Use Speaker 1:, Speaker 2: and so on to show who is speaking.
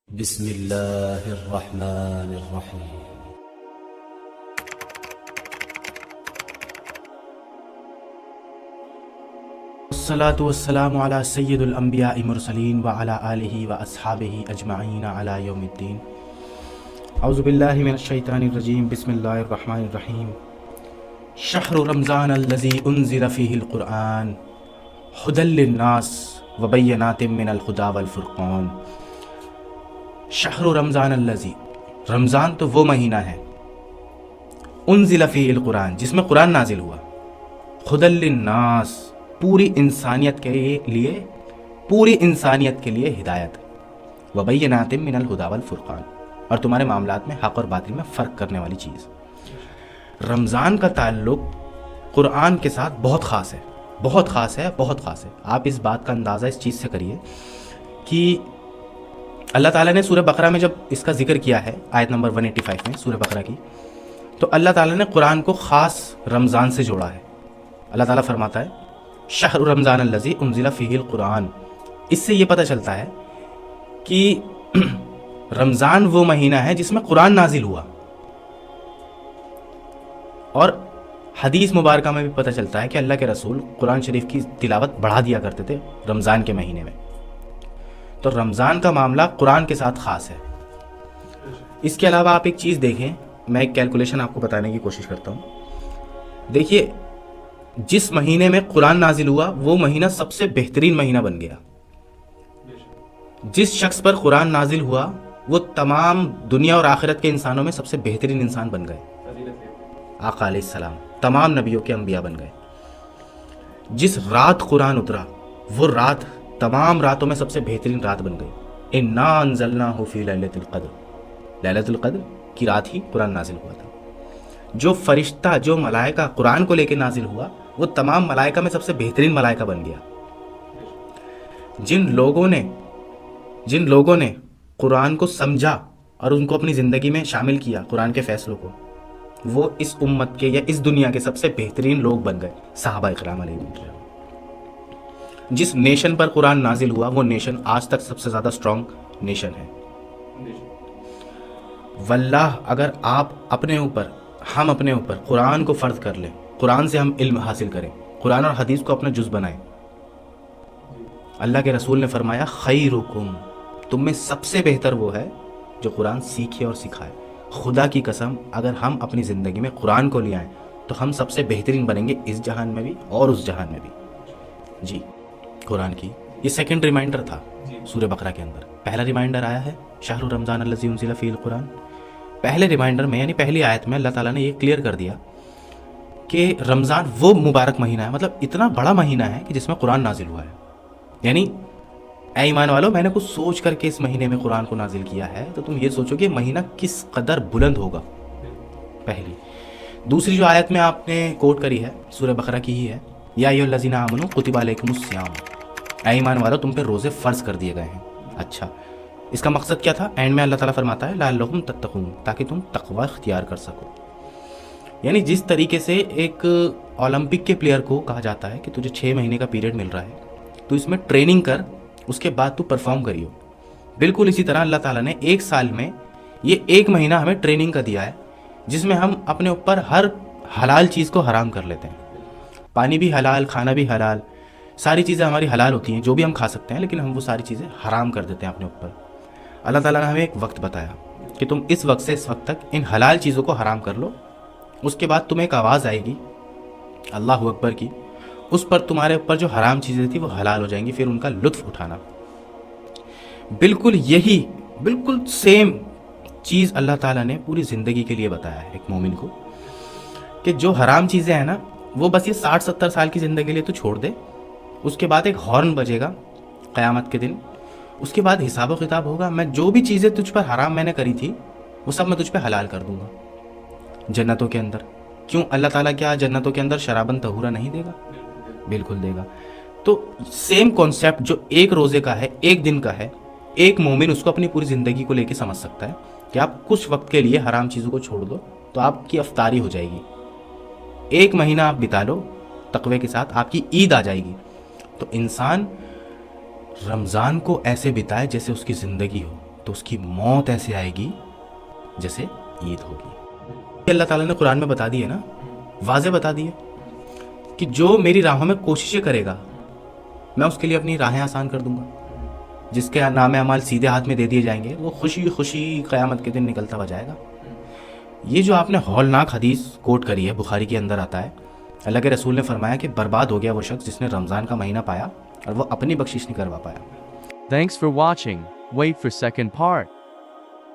Speaker 1: بسم اللہ الرحمن الرحیم۔ الصلاة والسلام علی سید الانبیاء مرسلین وعلی آلہ واصحابہ اجمعین علی یوم الدین۔ اعوذ باللہ من الشیطان الرجیم، بسم اللہ الرحمن الرحیم۔ شہر رمضان الذی انزل فیہ القرآن ھدی للناس وبینات من الہدی والفرقان۔ شہر رمضان الذی، رمضان تو وہ مہینہ ہے، انزل فیہ القرآن، جس میں قرآن نازل ہوا، ھدی للناس، پوری انسانیت کے لیے ہدایت، وبینات من الہدی والفرقان، اور تمہارے معاملات میں حق اور باطل میں فرق کرنے والی چیز۔ رمضان کا تعلق قرآن کے ساتھ بہت خاص ہے، بہت خاص ہے، بہت خاص ہے۔ آپ اس بات کا اندازہ اس چیز سے کریے کہ اللہ تعالیٰ نے سورہ بقرہ میں جب اس کا ذکر کیا ہے، آیت نمبر 185 میں سورہ بقرہ کی، تو اللہ تعالیٰ نے قرآن کو خاص رمضان سے جوڑا ہے۔ اللہ تعالیٰ فرماتا ہے شہر رمضان الذی انزل فیہ القرآن۔ اس سے یہ پتہ چلتا ہے کہ رمضان وہ مہینہ ہے جس میں قرآن نازل ہوا، اور حدیث مبارکہ میں بھی پتہ چلتا ہے کہ اللہ کے رسول قرآن شریف کی تلاوت بڑھا دیا کرتے تھے رمضان کے مہینے میں۔ تو رمضان کا معاملہ قرآن کے ساتھ خاص ہے۔ اس کے علاوہ آپ ایک چیز دیکھیں، میں ایک کیلکولیشن آپ کو بتانے کی کوشش کرتا ہوں۔ دیکھیے، جس مہینے میں قرآن نازل ہوا وہ مہینہ سب سے بہترین مہینہ بن گیا۔ جس شخص پر قرآن نازل ہوا وہ تمام دنیا اور آخرت کے انسانوں میں سب سے بہترین انسان بن گئے۔ آقا علیہ السلام تمام نبیوں کے انبیاء بن گئے۔ جس رات قرآن اترا وہ رات تمام راتوں میں سب سے بہترین رات بن گئی۔ انا انزلناہ فی لیلۃ القدر، لیلۃ القدر کی رات ہی قرآن نازل ہوا تھا۔ جو فرشتہ، جو ملائکہ قرآن کو لے کے نازل ہوا وہ تمام ملائکہ میں سب سے بہترین ملائکہ بن گیا۔ جن لوگوں نے قرآن کو سمجھا اور ان کو اپنی زندگی میں شامل کیا، قرآن کے فیصلوں کو، وہ اس امت کے یا اس دنیا کے سب سے بہترین لوگ بن گئے، صحابہ اکرام علیہ السلام۔ جس نیشن پر قرآن نازل ہوا وہ نیشن آج تک سب سے زیادہ اسٹرانگ نیشن ہے۔ واللہ اگر ہم اپنے اوپر قرآن کو فرض کر لیں، قرآن سے ہم علم حاصل کریں، قرآن اور حدیث کو اپنا جز بنائیں، اللہ کے رسول نے فرمایا خیرکم، تم میں سب سے بہتر وہ ہے جو قرآن سیکھے اور سکھائے۔ خدا کی قسم اگر ہم اپنی زندگی میں قرآن کو لے آئیں تو ہم سب سے بہترین بنیں گے، اس جہان میں بھی اور اس جہان میں بھی۔ جی، قرآن کی یہ سیکنڈ ریمائنڈر تھا سورہ بقرہ کے اندر۔ پہلا ریمائنڈر آیا ہے شہر رمضان الذی انزل فیہ القرآن۔ پہلے ریمائنڈر میں یعنی پہلی آیت میں اللہ تعالیٰ نے یہ کلیئر کر دیا کہ رمضان وہ مبارک مہینہ ہے، مطلب اتنا بڑا مہینہ ہے کہ جس میں قرآن نازل ہوا ہے۔ یعنی اے ایمان والو، میں نے کچھ سوچ کر کے اس مہینے میں قرآن کو نازل کیا ہے، تو تم یہ سوچو کہ یہ مہینہ کس قدر بلند ہوگا، پہلی۔ دوسری جو آیت میں آپ نے کوٹ کری ہے سورہ بقرہ کی ہی ہے، یا ایھا الذین آمنوا کتب علیکم الصیام، اے ایمان والو تم پہ روزے فرض کر دیے گئے ہیں۔ اچھا، اس کا مقصد کیا تھا؟ اینڈ میں اللہ تعالیٰ فرماتا ہے لعلکم تتقون، تاکہ تم تقوی اختیار کر سکو۔ یعنی جس طریقے سے ایک اولمپک کے پلیئر کو کہا جاتا ہے کہ تجھے 6 مہینے کا پیریڈ مل رہا ہے، تو اس میں ٹریننگ کر، اس کے بعد تو پرفارم کریو، بالکل اسی طرح اللہ تعالیٰ نے ایک سال میں یہ 1 مہینہ ہمیں ٹریننگ کا دیا ہے، جس میں ہم اپنے اوپر ہر حلال چیز کو حرام کر لیتے ہیں۔ پانی بھی حلال، کھانا بھی حلال، ساری چیزیں ہماری حلال ہوتی ہیں، جو بھی ہم کھا سکتے ہیں، لیکن ہم وہ ساری چیزیں حرام کر دیتے ہیں اپنے اوپر۔ اللہ تعالیٰ نے ہمیں ایک وقت بتایا کہ تم اس وقت سے اس وقت تک ان حلال چیزوں کو حرام کر لو، اس کے بعد تمہیں ایک آواز آئے گی اللہ اکبر کی، اس پر تمہارے اوپر جو حرام چیزیں تھیں وہ حلال ہو جائیں گی، پھر ان کا لطف اٹھانا۔ بالکل سیم چیز اللہ تعالیٰ نے پوری زندگی کے لیے بتایا ہے ایک مومن کو، کہ جو حرام چیزیں ہیں نا وہ بس یہ 60-70 سال کی زندگی کے لیے تو چھوڑ دے، اس کے بعد ایک ہارن بجے گا قیامت کے دن، اس کے بعد حساب و کتاب ہوگا، میں جو بھی چیزیں تجھ پر حرام میں نے کری تھی وہ سب میں تجھ پہ حلال کر دوں گا جنتوں کے اندر۔ کیوں؟ اللہ تعالیٰ کیا جنتوں کے اندر شرابن طہورا نہیں دے گا؟ بالکل دے گا۔ تو سیم کانسیپٹ جو ایک روزے کا ہے، ایک دن کا ہے، ایک مومن اس کو اپنی پوری زندگی کو لے کے سمجھ سکتا ہے کہ آپ کچھ وقت کے لیے حرام چیزوں کو چھوڑ دو تو آپ کی افطاری ہو جائے گی، 1 مہینہ آپ بتا لو تقوی کے ساتھ، آپ کی عید آ جائے گی۔ تو انسان رمضان کو ایسے بتائے جیسے اس کی زندگی ہو، تو اس کی موت ایسے آئے گی جیسے عید ہوگی۔ اللہ تعالیٰ نے قرآن میں بتا دی ہے نا، واضح بتا دی ہے کہ جو میری راہوں میں کوششیں کرے گا میں اس کے لیے اپنی راہیں آسان کر دوں گا، جس کے نام اعمال سیدھے ہاتھ میں دے دیے جائیں گے وہ خوشی خوشی قیامت کے دن نکلتا ہوا جائے گا۔ یہ جو آپ نے ہولناک حدیث کوٹ کری ہے، بخاری کے اندر آتا ہے، اللہ کے رسول نے فرمایا کہ برباد ہو گیا وہ شخص جس نے رمضان کا مہینہ پایا اور وہ اپنی بخشش نہیں کروا پایا۔
Speaker 2: Thanks for watching. Wait for second part.